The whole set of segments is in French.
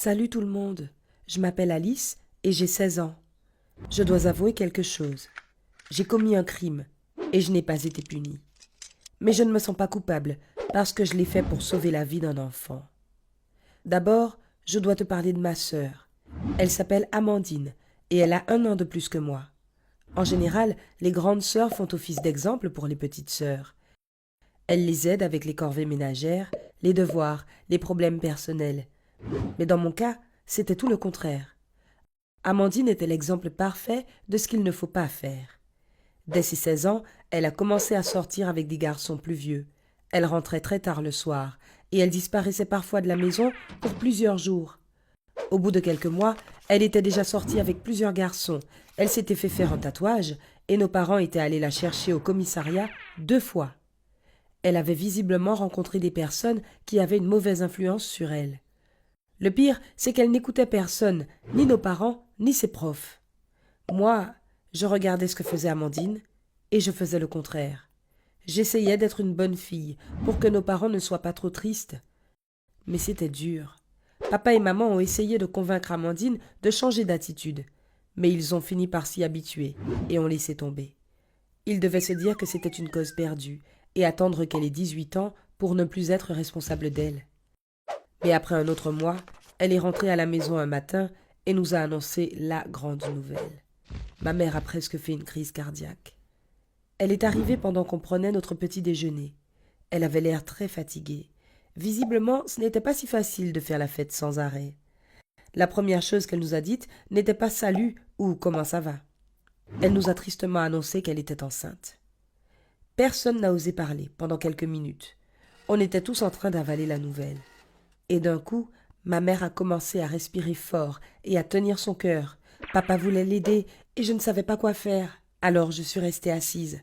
Salut tout le monde, je m'appelle Alice et j'ai 16 ans. Je dois avouer quelque chose. J'ai commis un crime et je n'ai pas été punie. Mais je ne me sens pas coupable parce que je l'ai fait pour sauver la vie d'un enfant. D'abord, je dois te parler de ma sœur. Elle s'appelle Amandine et elle a 1 an de plus que moi. En général, les grandes sœurs font office d'exemple pour les petites sœurs. Elles les aident avec les corvées ménagères, les devoirs, les problèmes personnels. Mais dans mon cas, c'était tout le contraire. Amandine était l'exemple parfait de ce qu'il ne faut pas faire. Dès ses 16 ans, elle a commencé à sortir avec des garçons plus vieux. Elle rentrait très tard le soir, et elle disparaissait parfois de la maison pour plusieurs jours. Au bout de quelques mois, elle était déjà sortie avec plusieurs garçons. Elle s'était fait faire un tatouage, et nos parents étaient allés la chercher au commissariat 2 fois. Elle avait visiblement rencontré des personnes qui avaient une mauvaise influence sur elle. Le pire, c'est qu'elle n'écoutait personne, ni nos parents, ni ses profs. Moi, je regardais ce que faisait Amandine, et je faisais le contraire. J'essayais d'être une bonne fille, pour que nos parents ne soient pas trop tristes. Mais c'était dur. Papa et maman ont essayé de convaincre Amandine de changer d'attitude, mais ils ont fini par s'y habituer, et ont laissé tomber. Ils devaient se dire que c'était une cause perdue, et attendre qu'elle ait 18 ans pour ne plus être responsable d'elle. Mais après un autre mois, elle est rentrée à la maison un matin et nous a annoncé la grande nouvelle. Ma mère a presque fait une crise cardiaque. Elle est arrivée pendant qu'on prenait notre petit déjeuner. Elle avait l'air très fatiguée. Visiblement, ce n'était pas si facile de faire la fête sans arrêt. La première chose qu'elle nous a dite n'était pas salut ou comment ça va. Elle nous a tristement annoncé qu'elle était enceinte. Personne n'a osé parler pendant quelques minutes. On était tous en train d'avaler la nouvelle. Et d'un coup, ma mère a commencé à respirer fort et à tenir son cœur. Papa voulait l'aider et je ne savais pas quoi faire. Alors je suis restée assise.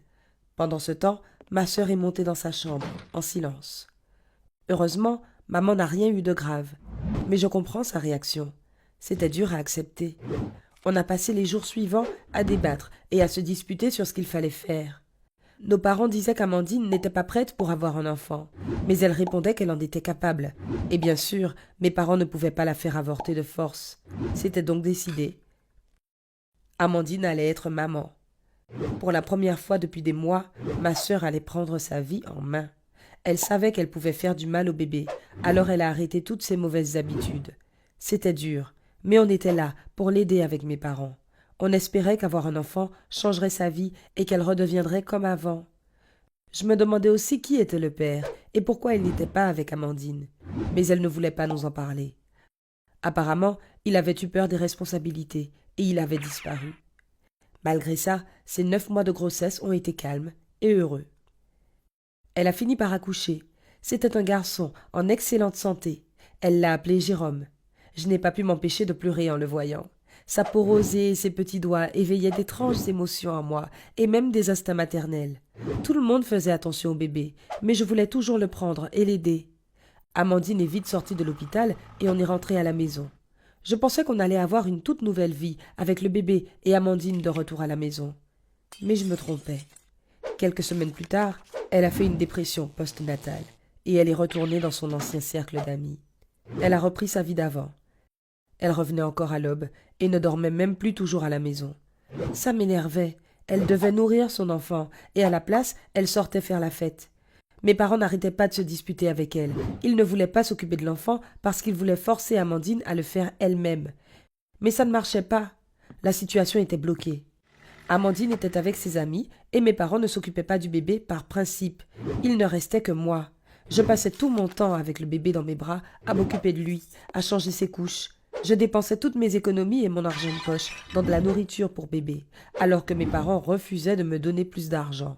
Pendant ce temps, ma sœur est montée dans sa chambre, en silence. Heureusement, maman n'a rien eu de grave. Mais je comprends sa réaction. C'était dur à accepter. On a passé les jours suivants à débattre et à se disputer sur ce qu'il fallait faire. Nos parents disaient qu'Amandine n'était pas prête pour avoir un enfant, mais elle répondait qu'elle en était capable. Et bien sûr, mes parents ne pouvaient pas la faire avorter de force. C'était donc décidé. Amandine allait être maman. Pour la première fois depuis des mois, ma sœur allait prendre sa vie en main. Elle savait qu'elle pouvait faire du mal au bébé, alors elle a arrêté toutes ses mauvaises habitudes. C'était dur, mais on était là pour l'aider avec mes parents. On espérait qu'avoir un enfant changerait sa vie et qu'elle redeviendrait comme avant. Je me demandais aussi qui était le père et pourquoi il n'était pas avec Amandine. Mais elle ne voulait pas nous en parler. Apparemment, il avait eu peur des responsabilités et il avait disparu. Malgré ça, ses 9 mois de grossesse ont été calmes et heureux. Elle a fini par accoucher. C'était un garçon en excellente santé. Elle l'a appelé Jérôme. Je n'ai pas pu m'empêcher de pleurer en le voyant. Sa peau rosée et ses petits doigts éveillaient d'étranges émotions en moi, et même des instincts maternels. Tout le monde faisait attention au bébé, mais je voulais toujours le prendre et l'aider. Amandine est vite sortie de l'hôpital et on est rentré à la maison. Je pensais qu'on allait avoir une toute nouvelle vie, avec le bébé et Amandine de retour à la maison. Mais je me trompais. Quelques semaines plus tard, elle a fait une dépression post-natale, et elle est retournée dans son ancien cercle d'amis. Elle a repris sa vie d'avant. Elle revenait encore à l'aube et ne dormait même plus toujours à la maison. Ça m'énervait. Elle devait nourrir son enfant et à la place, elle sortait faire la fête. Mes parents n'arrêtaient pas de se disputer avec elle. Ils ne voulaient pas s'occuper de l'enfant parce qu'ils voulaient forcer Amandine à le faire elle-même. Mais ça ne marchait pas. La situation était bloquée. Amandine était avec ses amis et mes parents ne s'occupaient pas du bébé par principe. Il ne restait que moi. Je passais tout mon temps avec le bébé dans mes bras à m'occuper de lui, à changer ses couches. Je dépensais toutes mes économies et mon argent de poche dans de la nourriture pour bébé, alors que mes parents refusaient de me donner plus d'argent.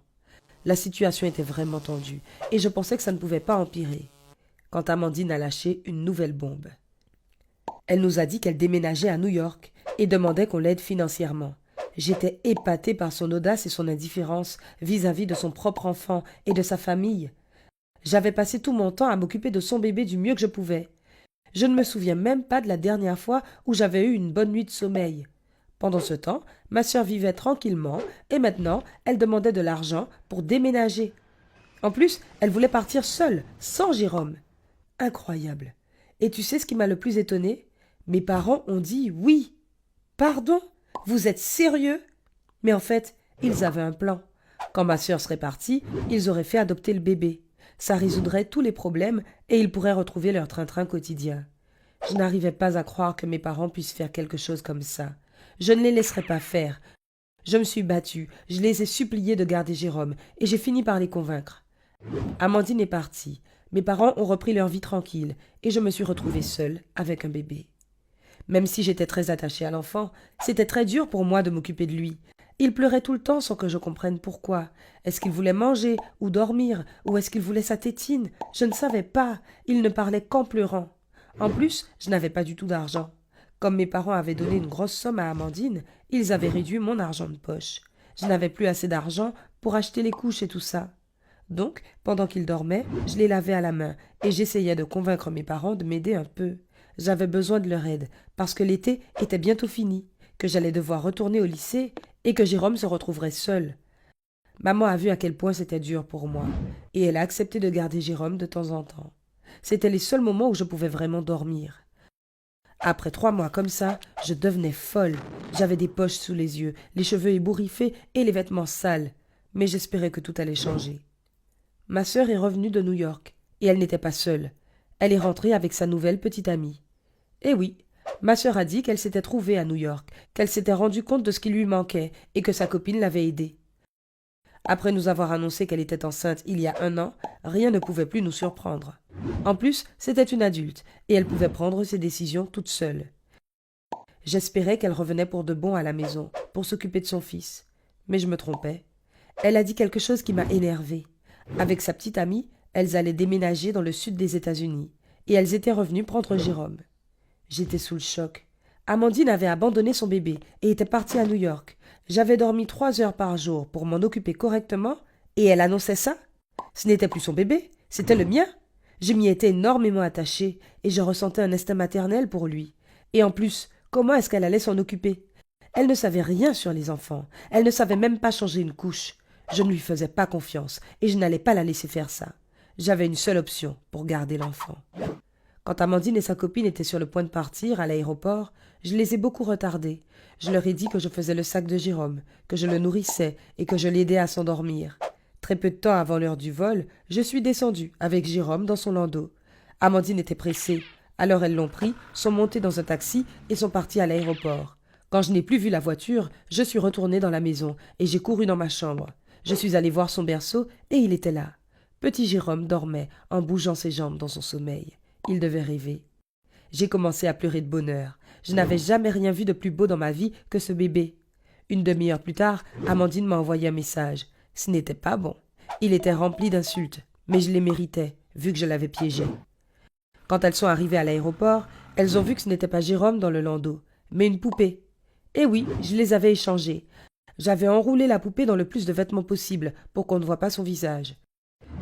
La situation était vraiment tendue, et je pensais que ça ne pouvait pas empirer. Quand Amandine a lâché une nouvelle bombe. Elle nous a dit qu'elle déménageait à New York et demandait qu'on l'aide financièrement. J'étais épatée par son audace et son indifférence vis-à-vis de son propre enfant et de sa famille. J'avais passé tout mon temps à m'occuper de son bébé du mieux que je pouvais. Je ne me souviens même pas de la dernière fois où j'avais eu une bonne nuit de sommeil. Pendant ce temps, ma sœur vivait tranquillement et maintenant, elle demandait de l'argent pour déménager. En plus, elle voulait partir seule, sans Jérôme. Incroyable. Et tu sais ce qui m'a le plus étonnée? Mes parents ont dit oui. Pardon? Vous êtes sérieux? Mais en fait, ils avaient un plan. Quand ma sœur serait partie, ils auraient fait adopter le bébé. Ça résoudrait tous les problèmes et ils pourraient retrouver leur train-train quotidien. Je n'arrivais pas à croire que mes parents puissent faire quelque chose comme ça. Je ne les laisserais pas faire. Je me suis battue, je les ai suppliés de garder Jérôme et j'ai fini par les convaincre. Amandine est partie. Mes parents ont repris leur vie tranquille et je me suis retrouvée seule avec un bébé. Même si j'étais très attachée à l'enfant, c'était très dur pour moi de m'occuper de lui. Il pleurait tout le temps sans que je comprenne pourquoi. Est-ce qu'il voulait manger ou dormir, ou est-ce qu'il voulait sa tétine? Je ne savais pas. Il ne parlait qu'en pleurant. En plus, je n'avais pas du tout d'argent. Comme mes parents avaient donné une grosse somme à Amandine, ils avaient réduit mon argent de poche. Je n'avais plus assez d'argent pour acheter les couches et tout ça. Donc, pendant qu'il dormait, je les lavais à la main et j'essayais de convaincre mes parents de m'aider un peu. J'avais besoin de leur aide parce que l'été était bientôt fini, que j'allais devoir retourner au lycée et que Jérôme se retrouverait seul. Maman a vu à quel point c'était dur pour moi et elle a accepté de garder Jérôme de temps en temps. C'étaient les seuls moments où je pouvais vraiment dormir. Après 3 mois comme ça, je devenais folle. J'avais des poches sous les yeux, les cheveux ébouriffés et les vêtements sales. Mais j'espérais que tout allait changer. Ma sœur est revenue de New York, et elle n'était pas seule. Elle est rentrée avec sa nouvelle petite amie. Eh oui, ma sœur a dit qu'elle s'était trouvée à New York, qu'elle s'était rendue compte de ce qui lui manquait et que sa copine l'avait aidée. Après nous avoir annoncé qu'elle était enceinte il y a 1 an, rien ne pouvait plus nous surprendre. En plus, c'était une adulte, et elle pouvait prendre ses décisions toute seule. J'espérais qu'elle revenait pour de bon à la maison, pour s'occuper de son fils. Mais je me trompais. Elle a dit quelque chose qui m'a énervée. Avec sa petite amie, elles allaient déménager dans le sud des États-Unis, et elles étaient revenues prendre Jérôme. J'étais sous le choc. Amandine avait abandonné son bébé et était partie à New York. J'avais dormi 3 heures par jour pour m'en occuper correctement, et elle annonçait ça? Ce n'était plus son bébé, c'était le mien. Je m'y étais énormément attachée, et je ressentais un instinct maternel pour lui. Et en plus, comment est-ce qu'elle allait s'en occuper? Elle ne savait rien sur les enfants, elle ne savait même pas changer une couche. Je ne lui faisais pas confiance, et je n'allais pas la laisser faire ça. J'avais une seule option pour garder l'enfant. Quand Amandine et sa copine étaient sur le point de partir à l'aéroport, je les ai beaucoup retardées. Je leur ai dit que je faisais le sac de Jérôme, que je le nourrissais et que je l'aidais à s'endormir. Très peu de temps avant l'heure du vol, je suis descendue avec Jérôme dans son landau. Amandine était pressée, alors elles l'ont pris, sont montées dans un taxi et sont parties à l'aéroport. Quand je n'ai plus vu la voiture, je suis retournée dans la maison et j'ai couru dans ma chambre. Je suis allée voir son berceau et il était là. Petit Jérôme dormait en bougeant ses jambes dans son sommeil. Il devait rêver. J'ai commencé à pleurer de bonheur. Je n'avais jamais rien vu de plus beau dans ma vie que ce bébé. Une demi-heure plus tard, Amandine m'a envoyé un message. Ce n'était pas bon. Il était rempli d'insultes, mais je les méritais, vu que je l'avais piégé. Quand elles sont arrivées à l'aéroport, elles ont vu que ce n'était pas Jérôme dans le landau, mais une poupée. Eh oui, je les avais échangées. J'avais enroulé la poupée dans le plus de vêtements possible pour qu'on ne voie pas son visage.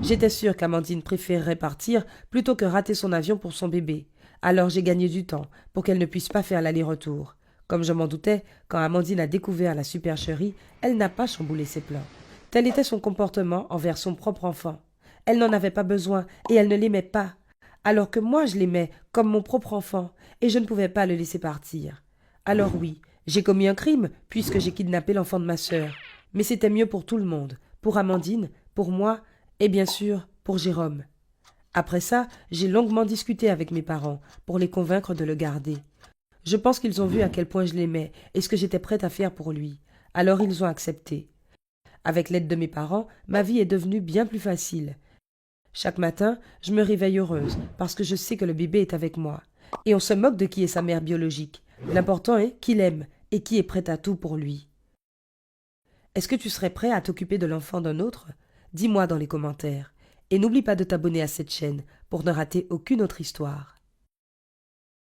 J'étais sûre qu'Amandine préférerait partir plutôt que rater son avion pour son bébé. Alors j'ai gagné du temps pour qu'elle ne puisse pas faire l'aller-retour. Comme je m'en doutais, quand Amandine a découvert la supercherie, elle n'a pas chamboulé ses plans. Tel était son comportement envers son propre enfant. Elle n'en avait pas besoin et elle ne l'aimait pas. Alors que moi je l'aimais comme mon propre enfant et je ne pouvais pas le laisser partir. Alors oui, j'ai commis un crime puisque j'ai kidnappé l'enfant de ma sœur. Mais c'était mieux pour tout le monde, pour Amandine, pour moi et bien sûr pour Jérôme. Après ça, j'ai longuement discuté avec mes parents pour les convaincre de le garder. Je pense qu'ils ont vu à quel point je l'aimais et ce que j'étais prête à faire pour lui. Alors ils ont accepté. Avec l'aide de mes parents, ma vie est devenue bien plus facile. Chaque matin, je me réveille heureuse parce que je sais que le bébé est avec moi. Et on se moque de qui est sa mère biologique. L'important est qu'il aime et qui est prêt à tout pour lui. Est-ce que tu serais prêt à t'occuper de l'enfant d'un autre? Dis-moi dans les commentaires. Et n'oublie pas de t'abonner à cette chaîne pour ne rater aucune autre histoire.